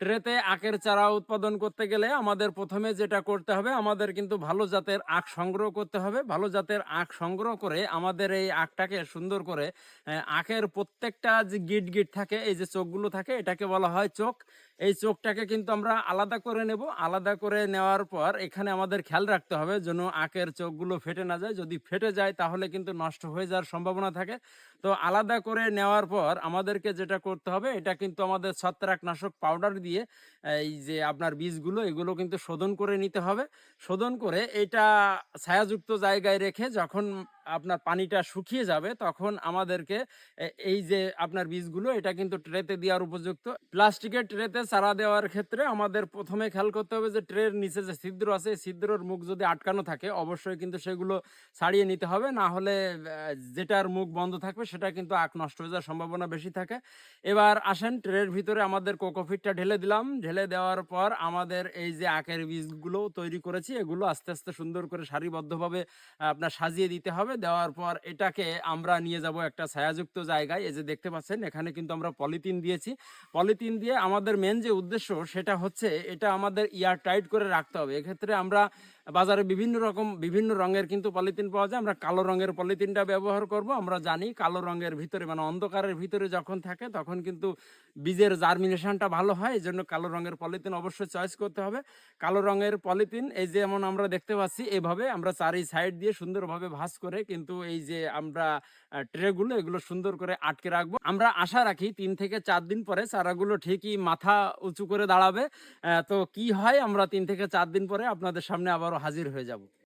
ট্রেতে আখের চারা উৎপাদন করতে গেলে আমাদের প্রথমে যেটা করতে হবে, আমাদের কিন্তু ভালো জাতের আখ সংগ্রহ করতে হবে। ভালো জাতের আখ সংগ্রহ করে আমাদের এই আখটাকে সুন্দর করে আখের প্রত্যেকটা যে গিট গিট থাকে, এই যে চোখগুলো থাকে, এটাকে বলা হয় চোখ। এই চোখটাকে কিন্তু আমরা আলাদা করে নেব। আলাদা করে নেওয়ার পর এখানে আমাদের খেয়াল রাখতে হবে যেন আখের চোখগুলো ফেটে না যায়। যদি ফেটে যায় তাহলে কিন্তু নষ্ট হয়ে যাওয়ার সম্ভাবনা থাকে। তো আলাদা করে নেওয়ার পর আমাদেরকে যেটা করতে হবে, এটা কিন্তু আমাদের ছত্রাকনাশক পাউডার দিয়ে এই যে আপনার বীজগুলো এগুলো কিন্তু শোধন করে নিতে হবে। শোধন করে এটা ছায়াযুক্ত জায়গায় রেখে যখন আপনার পানিটা শুকিয়ে যাবে তখন আমাদেরকে এই যে আপনার বীজগুলো এটা কিন্তু ট্রেতে দেওয়ার উপযুক্ত। প্লাস্টিকের ট্রেতে চারা দেওয়ার ক্ষেত্রে আমাদের প্রথমে খেয়াল করতে হবে যে ট্রের নিচে যে ছিদ্র আছে, এই ছিদ্রর মুখ যদি আটকানো থাকে অবশ্যই কিন্তু সেগুলো ছাড়িয়ে নিতে হবে। না হলে যেটার মুখ বন্ধ থাকবে সেটা কিন্তু আখ নষ্ট হয়ে যাওয়ার সম্ভাবনা বেশি থাকে। এবার আসেন, ট্রের ভিতরে আমাদের কোকোপিটটা ঢেলে দিলাম। ঢেলে দেওয়ার পর আমাদের এই যে আখের বীজগুলো তৈরি করেছি এগুলো আস্তে আস্তে সুন্দর করে সারিবদ্ধভাবে আপনার সাজিয়ে দিতে হবে। দেওয়ার পর এটাকে আমরা নিয়ে যাব একটা ছায়াযুক্ত জায়গায়। এই যে দেখতে পাচ্ছেন এখানে কিন্তু আমরা পলিথিন দিয়েছি। পলিথিন দিয়ে আমাদের মেন যে উদ্দেশ্য সেটা হচ্ছে এটা আমাদের এয়ার টাইট করে রাখতে হবে। এক্ষেত্রে আমরা বাজারে বিভিন্ন রকম বিভিন্ন রঙের কিন্তু পলিথিন পাওয়া যায়। আমরা কালো রঙের পলিথিনটা ব্যবহার করব। আমরা জানি কালো রঙের ভিতরে মানে অন্ধকারের ভিতরে যখন থাকে তখন কিন্তু বীজের জার্মিনেশনটা ভালো হয়। এজন্য কালো রঙের পলিথিন অবশ্যই চয়েস করতে হবে। কালো রঙের পলিথিন এই যেমন আমরা দেখতে পাচ্ছি এভাবে আমরা চারি সাইড দিয়ে সুন্দরভাবে ভাঁজ করে কিন্তু এই যে আমরা ট্রেগুলো এগুলো সুন্দর করে আটকে রাখবো। আমরা আশা রাখি ৩ থেকে ৪ দিন পরে চারাগুলো ঠিকই মাথা উঁচু করে দাঁড়াবে। তো কি হয় আমরা ৩ থেকে ৪ দিন পরে আপনাদের সামনে আবারও হাজির হয়ে যাব।